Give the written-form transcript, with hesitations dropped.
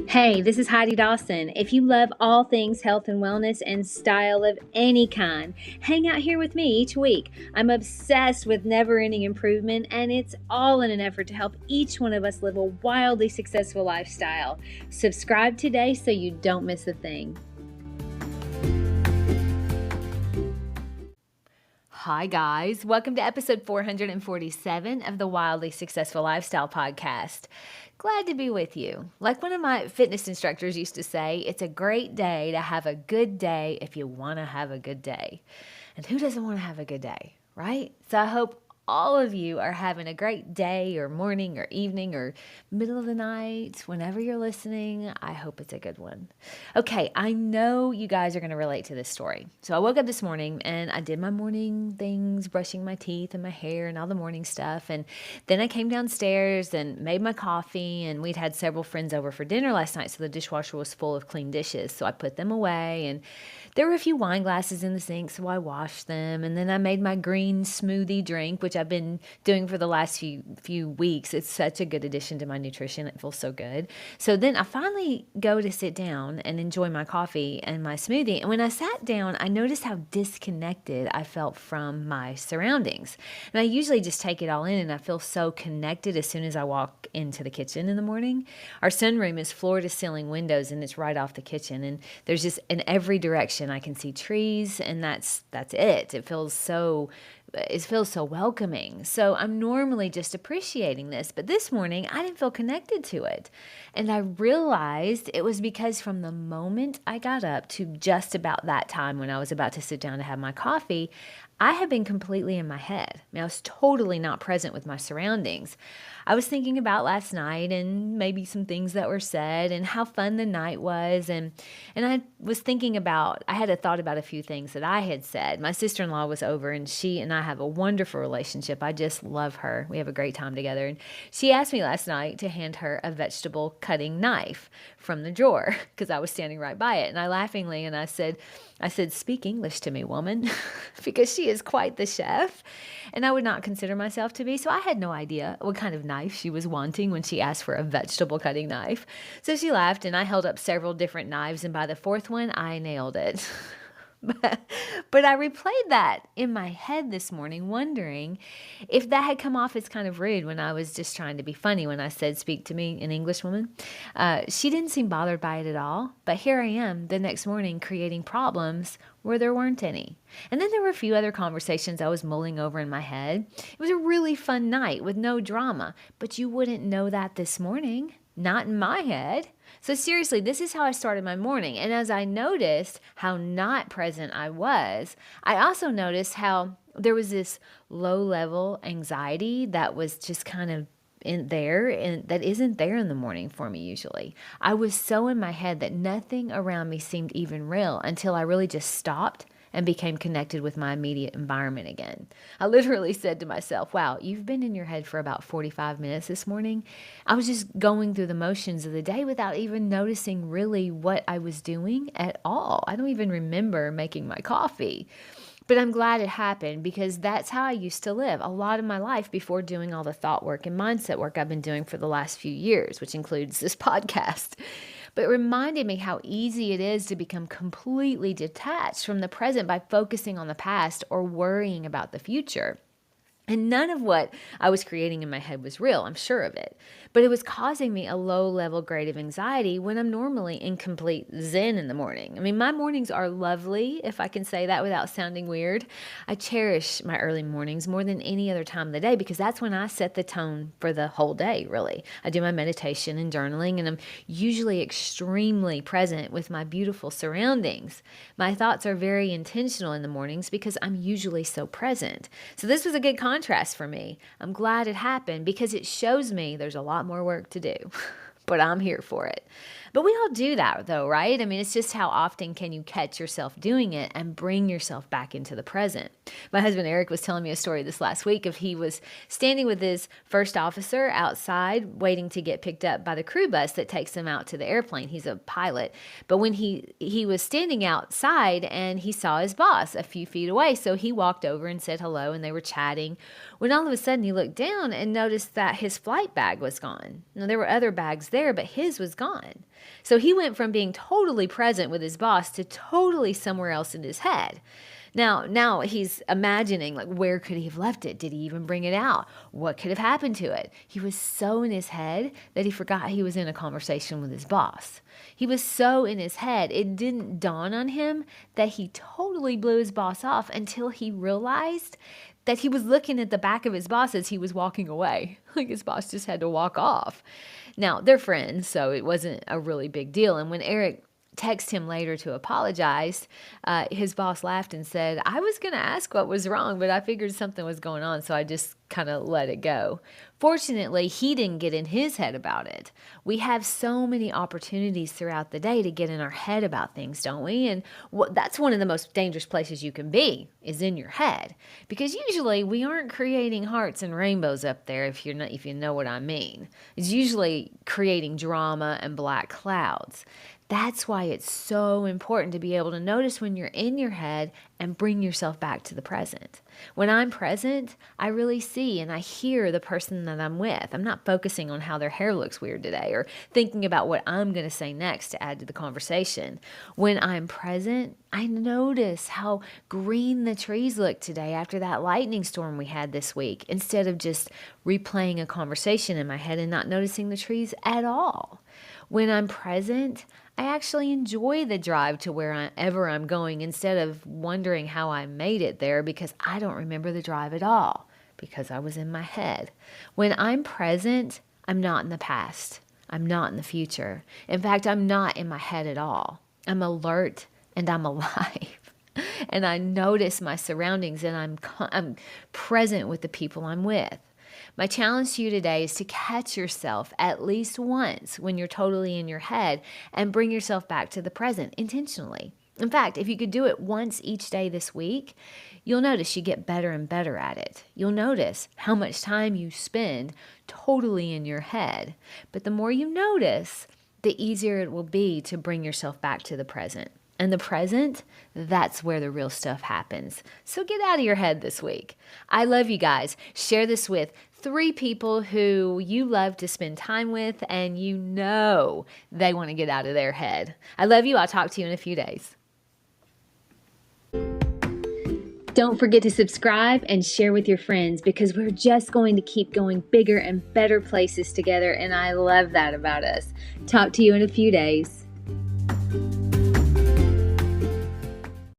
Hey, this is Heidi Dawson. If you love all things health and wellness and style of any kind, hang out here with me each week. I'm obsessed with never-ending improvement, and it's all in an effort to help each one of us live a wildly successful lifestyle. Subscribe today so you don't miss a thing. Hi, guys. Welcome to episode 447 of the Wildly Successful Lifestyle Podcast. Glad to be with you. Like one of my fitness instructors used to say, it's a great day to have a good day if you want to have a good day. And who doesn't want to have a good day, right? So I hope all of you are having a great day or morning or evening or middle of the night, whenever you're listening. I hope it's a good one. Okay, I know you guys are going to relate to this story. So I woke up this morning and I did my morning things, brushing my teeth and my hair and all the morning stuff. And then I came downstairs and made my coffee, and we'd had several friends over for dinner last night, so the dishwasher was full of clean dishes. So I put them away, and there were a few wine glasses in the sink, so I washed them. And then I made my green smoothie drink, which I've been doing for the last few weeks. It's such a good addition to my nutrition. It feels so good. So then I finally go to sit down and enjoy my coffee and my smoothie. And when I sat down, I noticed how disconnected I felt from my surroundings. And I usually just take it all in, and I feel so connected as soon as I walk into the kitchen in the morning. Our sunroom is floor to ceiling windows, and it's right off the kitchen. And there's just in every direction I can see trees, and that's it. It feels so welcoming. So I'm normally just appreciating this, but this morning I didn't feel connected to it. And I realized it was because from the moment I got up to just about that time when I was about to sit down to have my coffee, I had been completely in my head. I mean, I was totally not present with my surroundings. I was thinking about last night and maybe some things that were said and how fun the night was. And I was thinking about, I had a thought about a few things that I had said. My sister-in-law was over, and she and I have a wonderful relationship. I just love her. We have a great time together. And she asked me last night to hand her a vegetable cutting knife from the drawer because I was standing right by it. And I laughingly, and I said, speak English to me, woman, because she is quite the chef, and I would not consider myself to be. So I had no idea what kind of knife she was wanting when she asked for a vegetable cutting knife. So she laughed, and I held up several different knives, and by the fourth one, I nailed it. But I replayed that in my head this morning, wondering if that had come off as kind of rude when I was just trying to be funny when I said, speak to me in English, woman. She didn't seem bothered by it at all. But here I am the next morning creating problems where there weren't any. And then there were a few other conversations I was mulling over in my head. It was a really fun night with no drama, but you wouldn't know that this morning. Not in my head. So seriously, this is how I started my morning. And as I noticed how not present I was, I also noticed how there was this low-level anxiety that was just kind of in there, and that isn't there in the morning for me usually. I was so in my head that nothing around me seemed even real until I really just stopped and became connected with my immediate environment again. I literally said to myself, wow, you've been in your head for about 45 minutes this morning. I was just going through the motions of the day without even noticing really what I was doing at all. I don't even remember making my coffee. But I'm glad it happened, because that's how I used to live a lot of my life before doing all the thought work and mindset work I've been doing for the last few years, which includes this podcast. But it reminded me how easy it is to become completely detached from the present by focusing on the past or worrying about the future. And none of what I was creating in my head was real, I'm sure of it. But it was causing me a low-level grade of anxiety when I'm normally in complete zen in the morning. I mean, my mornings are lovely, if I can say that without sounding weird. I cherish my early mornings more than any other time of the day, because that's when I set the tone for the whole day, really. I do my meditation and journaling, and I'm usually extremely present with my beautiful surroundings. My thoughts are very intentional in the mornings because I'm usually so present. So this was a good contrast for me. I'm glad it happened because it shows me there's a lot more work to do, but I'm here for it. But we all do that though, right? I mean, it's just how often can you catch yourself doing it and bring yourself back into the present? My husband Eric was telling me a story this last week of he was standing with his first officer outside waiting to get picked up by the crew bus that takes him out to the airplane. He's a pilot. But when he was standing outside and he saw his boss a few feet away, so he walked over and said hello, and they were chatting, when all of a sudden he looked down and noticed that his flight bag was gone. Now, there were other bags there, but his was gone. So he went from being totally present with his boss to totally somewhere else in his head. Now he's imagining, like, where could he have left it? Did he even bring it out? What could have happened to it? He was so in his head that he forgot he was in a conversation with his boss. He was so in his head, it didn't dawn on him that he totally blew his boss off until he realized that he was looking at the back of his boss as he was walking away. Like his boss just had to walk off. Now, they're friends, so it wasn't a really big deal. And when Eric texted him later to apologize, his boss laughed and said, I was going to ask what was wrong, but I figured something was going on, so I just kind of let it go. Fortunately, he didn't get in his head about it. We have so many opportunities throughout the day to get in our head about things, don't we? And that's one of the most dangerous places you can be, is in your head. Because usually we aren't creating hearts and rainbows up there, if you know what I mean. It's usually creating drama and black clouds. That's why it's so important to be able to notice when you're in your head and bring yourself back to the present. When I'm present, I really see and I hear the person that I'm with. I'm not focusing on how their hair looks weird today or thinking about what I'm going to say next to add to the conversation. When I'm present, I notice how green the trees look today after that lightning storm we had this week, instead of just replaying a conversation in my head and not noticing the trees at all. When I'm present, I actually enjoy the drive to wherever I'm going instead of wondering how I made it there because I don't remember the drive at all because I was in my head. When I'm present, I'm not in the past. I'm not in the future. In fact, I'm not in my head at all. I'm alert and I'm alive. And I notice my surroundings and I'm present with the people I'm with. My challenge to you today is to catch yourself at least once when you're totally in your head and bring yourself back to the present intentionally. In fact, if you could do it once each day this week, you'll notice you get better and better at it. You'll notice how much time you spend totally in your head. But the more you notice, the easier it will be to bring yourself back to the present. And the present, that's where the real stuff happens. So get out of your head this week. I love you guys. Share this with 3 people who you love to spend time with and you know they want to get out of their head. I love you. I'll talk to you in a few days. Don't forget to subscribe and share with your friends because we're just going to keep going bigger and better places together, and I love that about us. Talk to you in a few days.